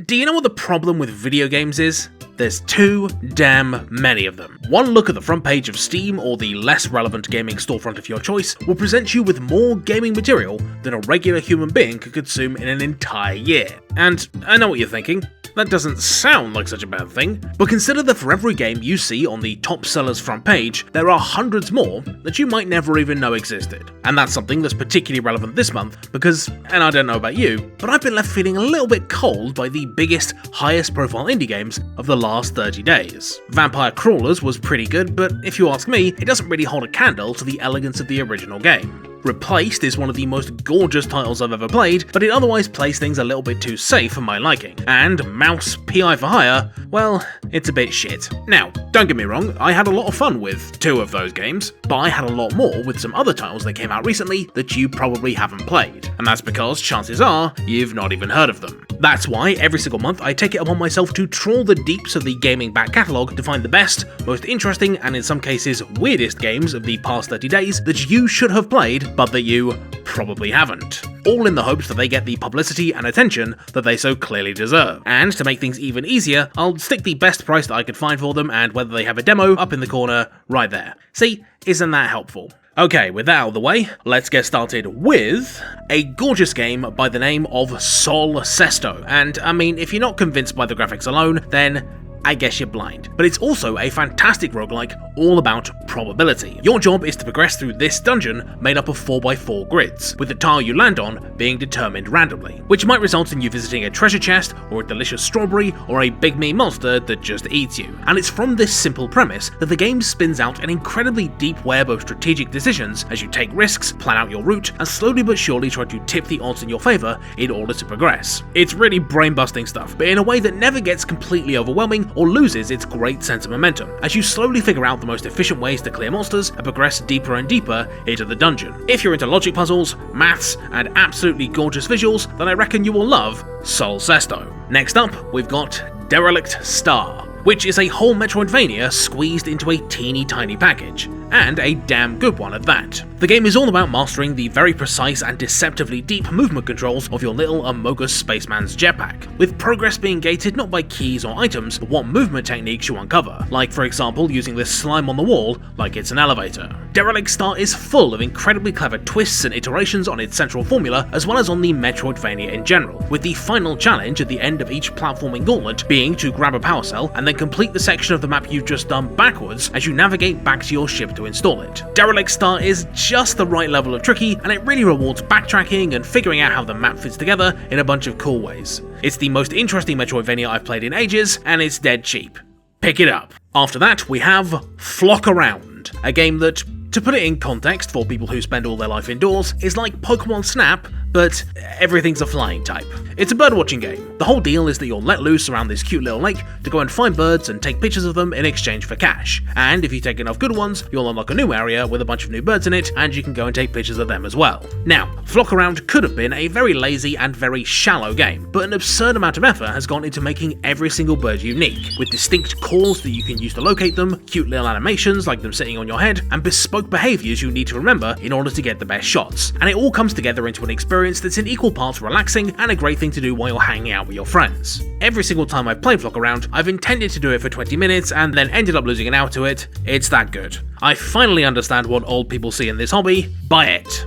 do you know what the problem with video games is? There's too damn many of them. One look at the front page of Steam or the less relevant gaming storefront of your choice will present you with more gaming material than a regular human being could consume in an entire year. And I know what you're thinking, that doesn't sound like such a bad thing, but consider that for every game you see on the top sellers front page, there are hundreds more that you might never even know existed. And that's something that's particularly relevant this month because, and I don't know about you, but I've been left feeling a little bit cold by the biggest, highest profile indie games of the last 30 days. Vampire Crawlers was pretty good, but if you ask me, it doesn't really hold a candle to the elegance of the original game. Replaced is one of the most gorgeous titles I've ever played, but it otherwise plays things a little bit too safe for my liking. And Mouse PI for Hire, well, it's a bit shit. Now, don't get me wrong, I had a lot of fun with 2 of those games, but I had a lot more with some other titles that came out recently that you probably haven't played. And that's because chances are, you've not even heard of them. That's why every single month I take it upon myself to trawl the deeps of the gaming back catalogue to find the best, most interesting, and in some cases weirdest games of the past 30 days that you should have played, but that you probably haven't. All in the hopes that they get the publicity and attention that they so clearly deserve. And to make things even easier, I'll stick the best price that I could find for them and whether they have a demo up in the corner right there. See, isn't that helpful? Okay, with that out of the way, let's get started with a gorgeous game by the name of Sol Sesto. And I mean, if you're not convinced by the graphics alone, then I guess you're blind. But it's also a fantastic roguelike all about probability. Your job is to progress through this dungeon made up of 4x4 grids, with the tile you land on being determined randomly, which might result in you visiting a treasure chest, or a delicious strawberry, or a big meat monster that just eats you. And it's from this simple premise that the game spins out an incredibly deep web of strategic decisions as you take risks, plan out your route, and slowly but surely try to tip the odds in your favour in order to progress. It's really brain-busting stuff, but in a way that never gets completely overwhelming or loses its great sense of momentum, as you slowly figure out the most efficient ways to clear monsters and progress deeper and deeper into the dungeon. If you're into logic puzzles, maths, and absolutely gorgeous visuals, then I reckon you will love Sol Sesto. Next up, we've got Derelict Star, which is a whole Metroidvania squeezed into a teeny tiny package, and a damn good one at that. The game is all about mastering the very precise and deceptively deep movement controls of your little Amogus spaceman's jetpack, with progress being gated not by keys or items, but what movement techniques you uncover, like for example using this slime on the wall like it's an elevator. Derelict Star is full of incredibly clever twists and iterations on its central formula, as well as on the Metroidvania in general, with the final challenge at the end of each platforming gauntlet being to grab a power cell and then complete the section of the map you've just done backwards as you navigate back to your ship to install it. Derelict Star is just the right level of tricky, and it really rewards backtracking and figuring out how the map fits together in a bunch of cool ways. It's the most interesting Metroidvania I've played in ages, and it's dead cheap. Pick it up. After that, we have Flock Around, a game that, to put it in context for people who spend all their life indoors, is like Pokemon Snap, but everything's a flying type. It's a birdwatching game. The whole deal is that you're let loose around this cute little lake to go and find birds and take pictures of them in exchange for cash. And if you take enough good ones, you'll unlock a new area with a bunch of new birds in it, and you can go and take pictures of them as well. Now, Flock Around could have been a very lazy and very shallow game, but an absurd amount of effort has gone into making every single bird unique, with distinct calls that you can use to locate them, cute little animations like them sitting on your head, and bespoke behaviours you need to remember in order to get the best shots. And it all comes together into an experience that's in equal parts relaxing and a great thing to do while you're hanging out with your friends. Every single time I've played Flock Around, I've intended to do it for 20 minutes and then ended up losing an hour to it. It's that good. I finally understand what old people see in this hobby. Buy it.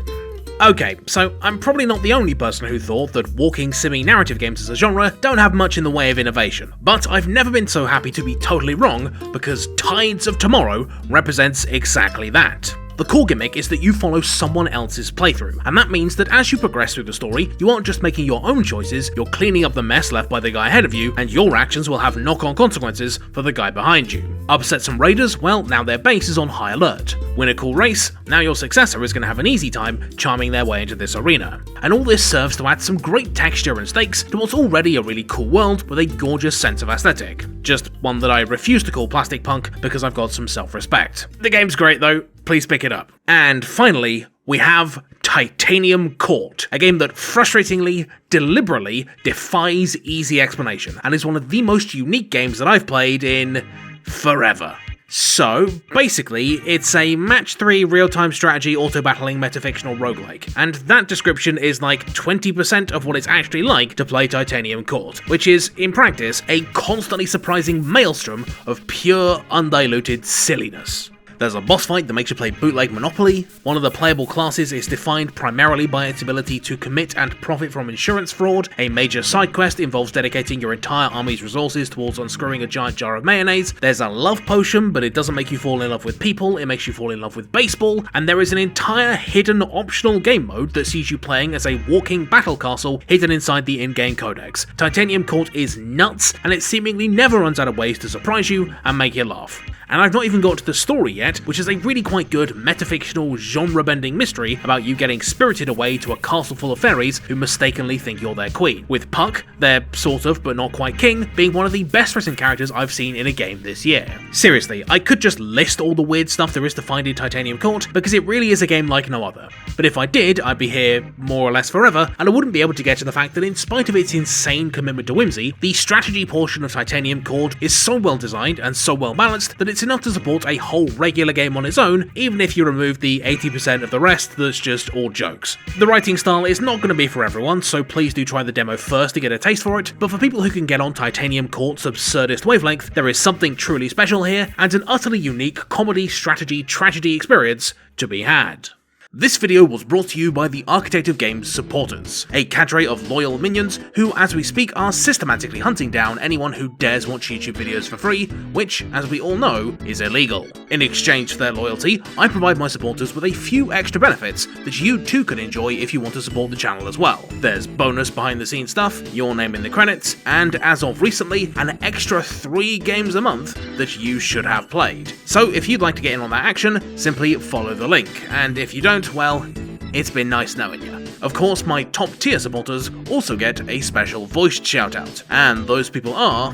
Okay, so I'm probably not the only person who thought that walking semi-narrative games as a genre don't have much in the way of innovation, but I've never been so happy to be totally wrong, because Tides of Tomorrow represents exactly that. The core gimmick is that you follow someone else's playthrough, and that means that as you progress through the story, you aren't just making your own choices, you're cleaning up the mess left by the guy ahead of you, and your actions will have knock-on consequences for the guy behind you. Upset some raiders? Well, now their base is on high alert. Win a cool race? Now your successor is going to have an easy time charming their way into this arena. And all this serves to add some great texture and stakes to what's already a really cool world with a gorgeous sense of aesthetic. Just one that I refuse to call plastic punk because I've got some self-respect. The game's great though, please pick it up. And finally, we have Titanium Court, a game that frustratingly, deliberately defies easy explanation, and is one of the most unique games that I've played in forever. So, basically, it's a match 3 real-time strategy auto-battling metafictional roguelike, and that description is like 20% of what it's actually like to play Titanium Court, which is, in practice, a constantly surprising maelstrom of pure, undiluted silliness. There's a boss fight that makes you play bootleg Monopoly, one of the playable classes is defined primarily by its ability to commit and profit from insurance fraud, a major side quest involves dedicating your entire army's resources towards unscrewing a giant jar of mayonnaise, there's a love potion but it doesn't make you fall in love with people, it makes you fall in love with baseball, and there is an entire hidden optional game mode that sees you playing as a walking battle castle hidden inside the in-game codex. Titanium Court is nuts, and it seemingly never runs out of ways to surprise you and make you laugh. And I've not even got to the story yet, which is a really quite good metafictional genre-bending mystery about you getting spirited away to a castle full of fairies who mistakenly think you're their queen, with Puck, their sort of but not quite king, being one of the best written characters I've seen in a game this year. Seriously, I could just list all the weird stuff there is to find in Titanium Court, because it really is a game like no other. But if I did, I'd be here more or less forever, and I wouldn't be able to get to the fact that in spite of its insane commitment to whimsy, the strategy portion of Titanium Court is so well designed and so well balanced that it's enough to support a whole regular game on its own, even if you remove the 80% of the rest that's just all jokes. The writing style is not going to be for everyone, so please do try the demo first to get a taste for it, but for people who can get on Titanium Court's absurdist wavelength, there is something truly special here, and an utterly unique comedy, strategy, tragedy experience to be had. This video was brought to you by the Architect of Games supporters, a cadre of loyal minions who, as we speak, are systematically hunting down anyone who dares watch YouTube videos for free, which, as we all know, is illegal. In exchange for their loyalty, I provide my supporters with a few extra benefits that you too can enjoy if you want to support the channel as well. There's bonus behind the scenes stuff, your name in the credits, and as of recently, an extra 3 games a month that you should have played. So if you'd like to get in on that action, simply follow the link, and if you don't, well, it's been nice knowing you. Of course, my top tier supporters also get a special voiced shout out, and those people are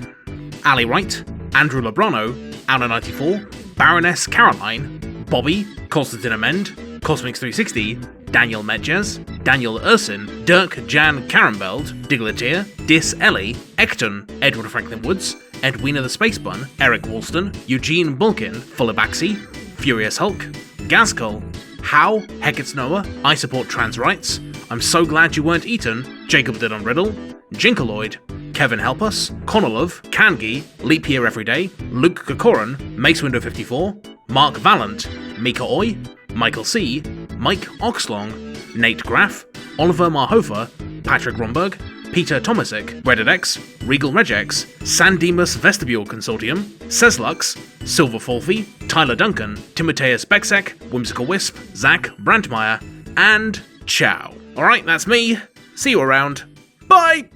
Ali Wright, Andrew Lebrano, Anna94, Baroness Caroline, Bobby, Constantine Amend, Cosmix360, Daniel Medjez, Daniel Ursin, Dirk Jan Karambeld, Digletier, Dis Ellie, Ecton, Edward Franklin Woods, Edwina the Space Bun, Eric Woolston, Eugene Bulkin, Fullabaxi, Furious Hulk, Gazcol, How, Hecate Noah, I Support Trans Rights, I'm So Glad You Weren't Eaten, Jacob Didon Riddle, Jinkaloid, Kevin Help Us, Conolov, Kangi, Leap Year Every Day, Luke Kokoran, Mace Window 54, Mark Vallant, Mika Oi, Michael C, Mike Oxlong, Nate Graff, Oliver Marhofer, Patrick Romberg, Peter Tomasic, Reddedex, Regal Regex, Sandemus Vestibule Consortium, Seslux, Silver Folfy, Tyler Duncan, Timoteus Beksek, Whimsical Wisp, Zach Brandmeier, and Chow. Alright, that's me. See you around. Bye!